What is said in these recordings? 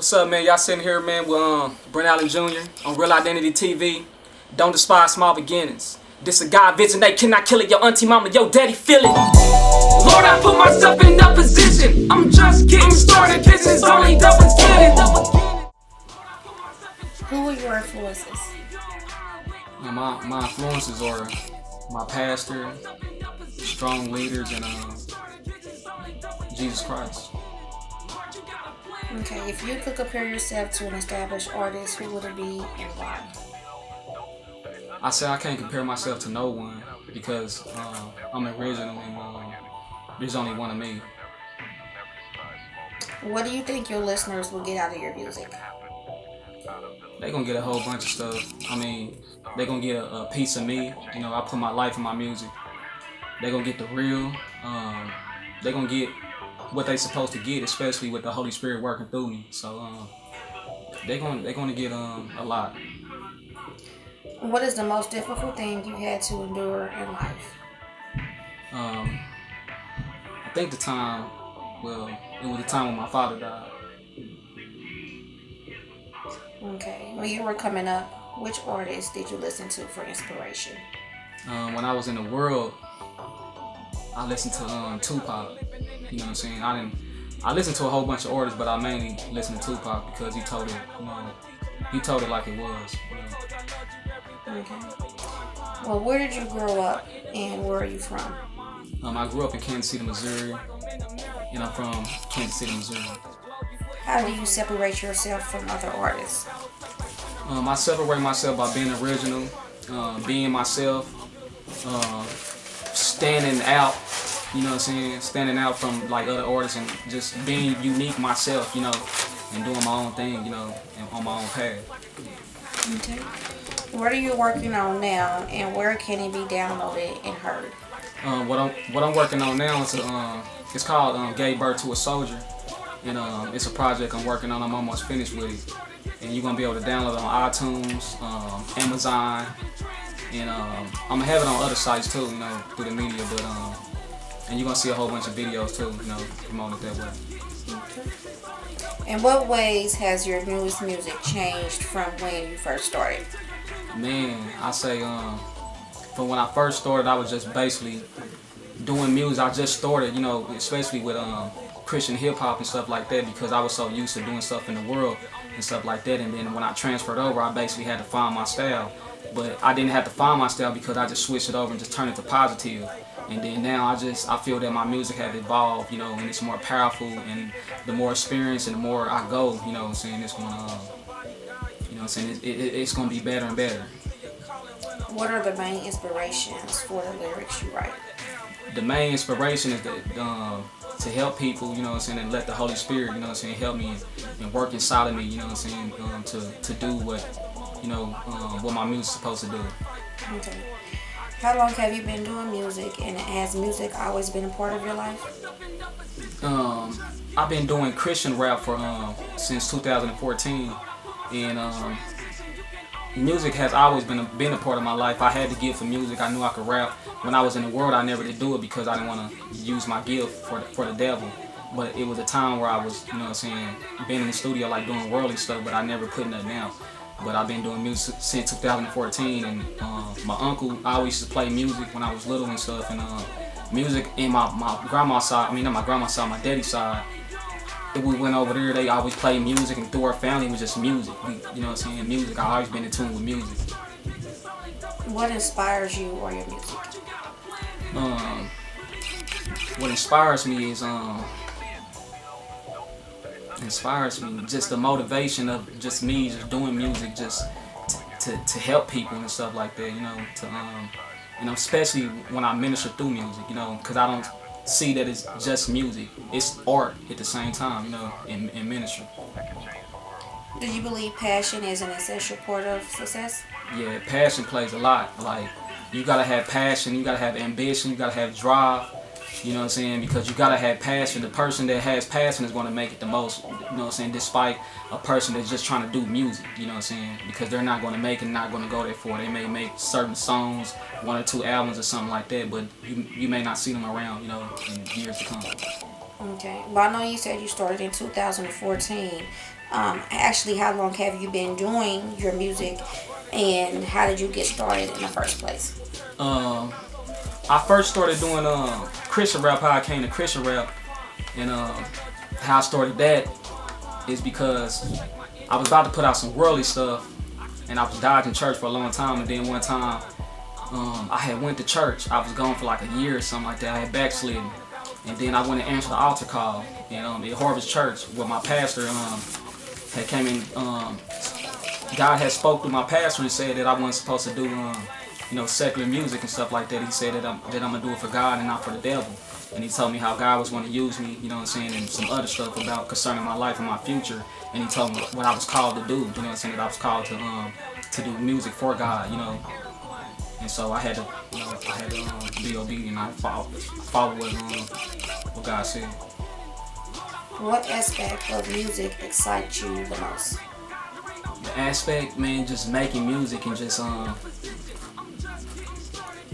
What's up, man? Y'all sitting here, man, with Brent Allen Jr. on Real Identity TV. Don't despise small beginnings. This a God vision, they cannot kill it. Your auntie, mama, your daddy feel it. Lord, I put myself in that position. I'm just getting started. This is only the beginning. Who are your influences? My influences are my pastor, strong leaders, and Jesus Christ. Okay, if you could compare yourself to an established artist, who would it be and why? I say I can't compare myself to no one because I'm original and there's only one of me. What do you think your listeners will get out of your music? They gonna get a whole bunch of stuff. I mean, they gonna get a piece of me. You know, I put my life in my music. They gonna get the real. They gonna get what they supposed to get, especially with the Holy Spirit working through me. So they gonna get a lot. What is the most difficult thing you had to endure in life? I think it was the time when my father died. Okay, when you were coming up, which artists did you listen to for inspiration? When I was in the world, I listened to Tupac. You know what I'm saying? I listened to a whole bunch of artists, but I mainly listened to Tupac because he told it, he told it like it was. Okay. Well, where did you grow up and where are you from? I grew up in Kansas City, Missouri, and I'm from Kansas City, Missouri. How do you separate yourself from other artists? I separate myself by being original, being myself, standing out, you know what I'm saying? Standing out from like other artists and just being unique myself, and doing my own thing, and on my own path. Okay. What are you working on now and where can it be downloaded and heard? What I'm working on now is it's called Gave Birth to a Soldier. And it's a project I'm working on. I'm almost finished with it. And you're going to be able to download it on iTunes, Amazon, and I'm going to have it on other sites too, through the media. But and you're going to see a whole bunch of videos too, promoting it that way. Okay. In what ways has your newest music changed from when you first started? Man, I say from when I first started, I was just basically doing music. I just started, especially with Christian hip hop and stuff like that because I was so used to doing stuff in the world and stuff like that. And then when I transferred over, I basically had to find my style. But I didn't have to find my style because I just switched it over and just turned it to positive. And then now I feel that my music has evolved, and it's more powerful. And the more experience and the more I go, it's gonna, it's gonna be better and better. What are the main inspirations for the lyrics you write? The main inspiration is to help people, and let the Holy Spirit, help me and work inside of me, to do what my music's supposed to do. Okay. How long have you been doing music, and has music always been a part of your life? I've been doing Christian rap for since 2014, and music has always been a part of my life. I had to give for music. I knew I could rap. When I was in the world, I never did do it because I didn't want to use my gift for the devil. But it was a time where I was, being in the studio like doing worldly stuff, but I never put nothing out. But I've been doing music since 2014, and my uncle, I always used to play music when I was little and stuff, and music in my grandma's side, not my grandma's side, my daddy's side. If we went over there, they always played music, and through our family it was just music. Music. I've always been in tune with music. What inspires you or your music? What inspires me is just the motivation of just me just doing music, just to help people and stuff like that. Especially when I minister through music, because I don't see that it's just music. It's art at the same time, in ministry. Do you believe passion is an essential part of success? Yeah, passion plays a lot. Like, you gotta have passion, you gotta have ambition, you gotta have drive. Because you gotta have passion. The person that has passion is gonna make it the most, despite a person that's just trying to do music, because they're not gonna make it, not gonna go there for it. They may make certain songs, 1 or 2 albums or something like that, but you may not see them around, in years to come. Okay. Well, I know you said you started in 2014. Actually, how long have you been doing your music, and how did you get started in the first place? Um, I first started doing Christian rap. How I came to Christian rap, and how I started that is because I was about to put out some worldly stuff, and I was dodging church for a long time. And then one time, I had went to church. I was gone for like a year or something like that. I had backslidden, and then I went and answered the altar call at Harvest Church, where my pastor had came in. God had spoke to my pastor and said that I wasn't supposed to do secular music and stuff like that. He said that I'm gonna do it for God and not for the devil. And he told me how God was going to use me, you know what I'm saying, and some other stuff about concerning my life and my future. And he told me what I was called to do, you know what I'm saying, that I was called to do music for God, you know. And so I had to, be obedient. I follow what God said. What aspect of music excites you the most? The aspect, man, just making music and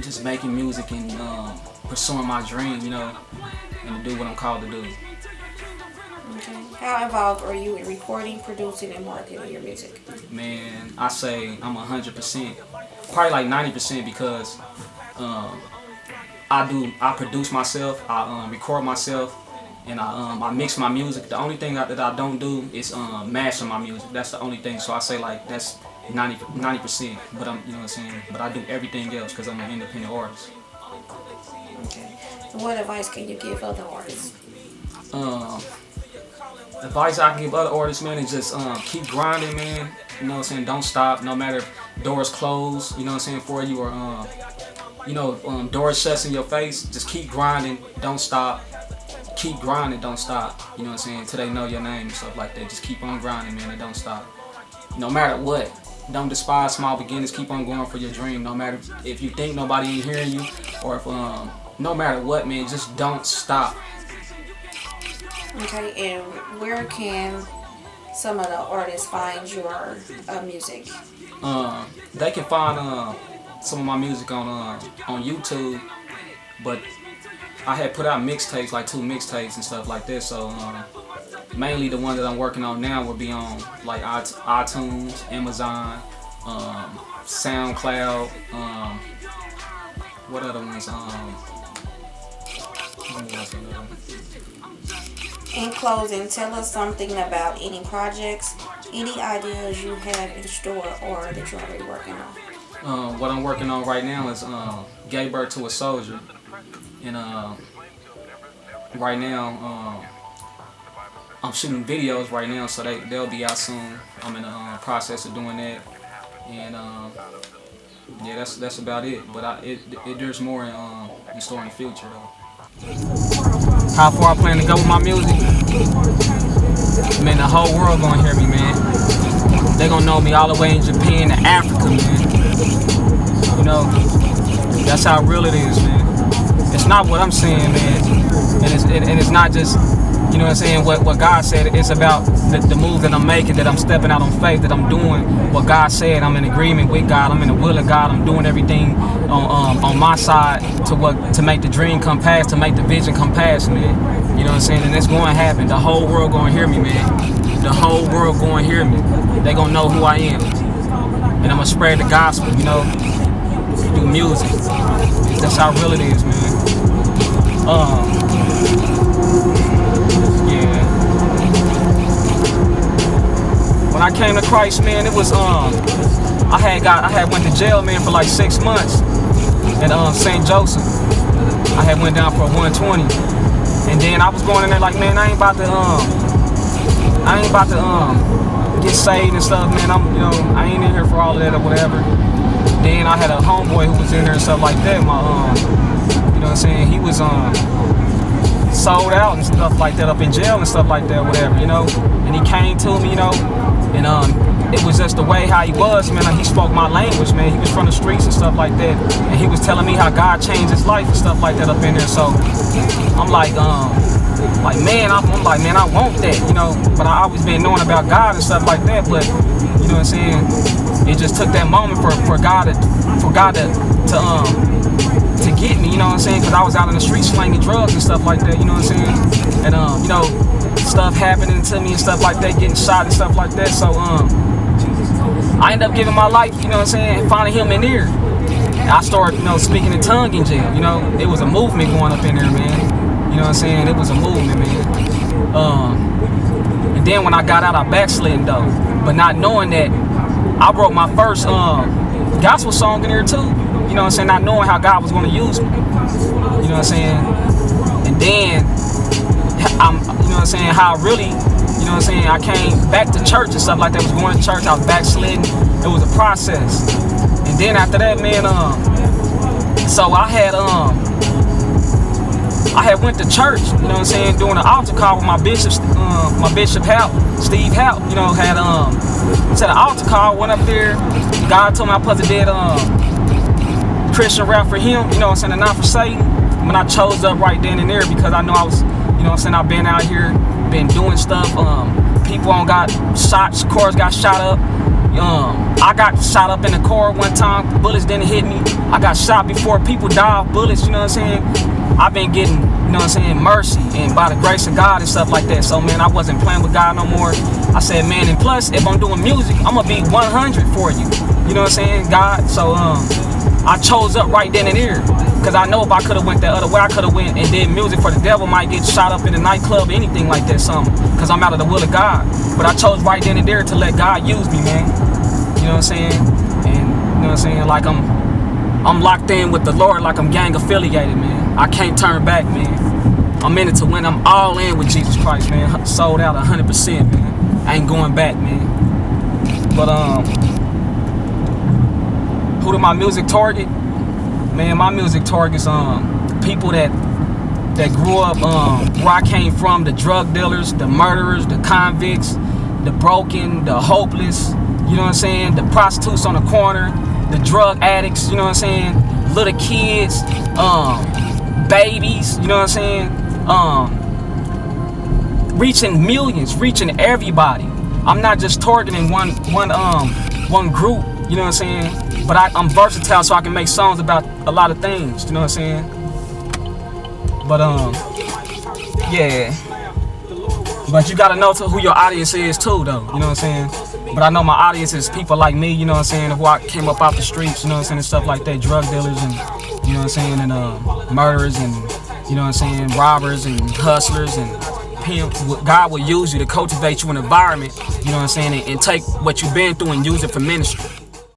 just making music and pursuing my dream, you know, and to do what I'm called to do. Okay. How involved are you in recording, producing, and marketing your music? Man, I say I'm 100%, probably like 90% because I produce myself, I record myself, and I mix my music. The only thing that I don't do is master my music. That's the only thing. So I say like that's 90%. But I'm, you know what I'm saying. But I do everything else because I'm an independent artist. Okay. And what advice can you give other artists? Um, Advice I can give other artists, man, is just keep grinding, man. You know what I'm saying. Don't stop, no matter if doors close. You know what I'm saying, for you, or doors shuts in your face. Just keep grinding. Don't stop. Keep grinding, don't stop. You know what I'm saying? Till they know your name and stuff like that. Just keep on grinding, man, and don't stop. No matter what. Don't despise small beginnings. Keep on going for your dream. No matter if you think nobody ain't hearing you, or if no matter what, man, just don't stop. Okay, and where can some of the artists find your music? They can find some of my music on YouTube, but I had put out mixtapes, like 2 mixtapes and stuff like that. So mainly the one that I'm working on now will be on like iTunes, Amazon, SoundCloud. What other ones? In closing, tell us something about any projects, any ideas you have in store or that you're already working on. What I'm working on right now is Gave Birth to a Soldier. And right now, I'm shooting videos right now, so they'll be out soon. I'm in the process of doing that, and yeah, that's about it. But there's more in store in the future, though. How far I plan to go with my music? Man, the whole world gonna hear me, man. They gonna know me all the way in Japan to Africa, man. You know, that's how real it is, man. It's not what I'm saying, man, and it's not just, you know what I'm saying, what God said. It's about the move that I'm making, that I'm stepping out on faith, that I'm doing what God said. I'm in agreement with God. I'm in the will of God. I'm doing everything on my side to make the dream come past, to make the vision come past, man. You know what I'm saying? And it's going to happen. The whole world going to hear me, man. The whole world going to hear me. They going to know who I am, and I'm going to spread the gospel, you know, through music. That's how real it is, man. Yeah. When I came to Christ, man, it was I had went to jail, man, for like 6 months at St. Joseph. I had went down for a 120, and then I was going in there like, man, I ain't about to get saved and stuff, man. I ain't in here for all of that or whatever. Then I had a homeboy who was in there and stuff like that. You know what I'm saying? He was sold out and stuff like that, up in jail and stuff like that, whatever, you know. And he came to me, you know, and it was just the way how he was, man. Like, he spoke my language, man. He was from the streets and stuff like that, and he was telling me how God changed his life and stuff like that up in there. So I'm like, man, I'm like, man, I want that, you know. But I always been knowing about God and stuff like that, but you know what I'm saying? It just took that moment for God to get me, you know what I'm saying? Because I was out in the streets slanging drugs and stuff like that, you know what I'm saying? and you know, stuff happening to me and stuff like that, getting shot and stuff like that. So I ended up giving my life, you know what I'm saying, finding him in there. I started, you know, speaking in tongue in jail. You know, it was a movement going up in there, man. You know what I'm saying? It was a movement, man. And then when I got out, I backslid though, but not knowing that I wrote my first gospel song in there too. You know what I'm saying? Not knowing how God was going to use me. You know what I'm saying? And then you know what I'm saying, how I really, you know what I'm saying, I came back to church and stuff like that. I was going to church, I was backsliding. It was a process. And then after that, man, so I had went to church, you know what I'm saying, doing an altar call with my bishop Steve Hout, you know, had said an altar call, went up there. God told me I'm supposed to did Christian rap for him, you know what I'm saying, and not for Satan. When I chose up right then and there, because I know I was, you know what I'm saying, I've been out here, been doing stuff. People got shot, cars got shot up. I got shot up in the car one time, bullets didn't hit me. I got shot before people died of bullets, you know what I'm saying. I've been getting, you know what I'm saying, mercy and by the grace of God and stuff like that. So man, I wasn't playing with God no more. I said, man, and plus if I'm doing music, I'm gonna be 100 for you. You know what I'm saying, God? So I chose up right then and there. Cause I know if I could have went that other way, I could have went and did music for the devil, might get shot up in a nightclub, anything like that, something. Cause I'm out of the will of God. But I chose right then and there to let God use me, man. You know what I'm saying? And you know what I'm saying? Like I'm locked in with the Lord, like I'm gang affiliated, man. I can't turn back, man. I'm in it to win. I'm all in with Jesus Christ, man. Sold out 100%, man. I ain't going back, man. But who do my music target? Man, my music targets people that grew up where I came from, the drug dealers, the murderers, the convicts, the broken, the hopeless, you know what I'm saying, the prostitutes on the corner, the drug addicts, you know what I'm saying, little kids, babies, you know what I'm saying, reaching millions, reaching everybody. I'm not just targeting one group, you know what I'm saying, but I'm versatile, so I can make songs about a lot of things, you know what I'm saying. But yeah, but you gotta know who your audience is too, though, you know what I'm saying. But I know my audience is people like me, you know what I'm saying, who I came up off the streets, you know what I'm saying, and stuff like that, drug dealers and, you know what I'm saying, and murderers and, you know what I'm saying, robbers and hustlers and pimps. God will use you to cultivate you an environment, you know what I'm saying, and take what you've been through and use it for ministry.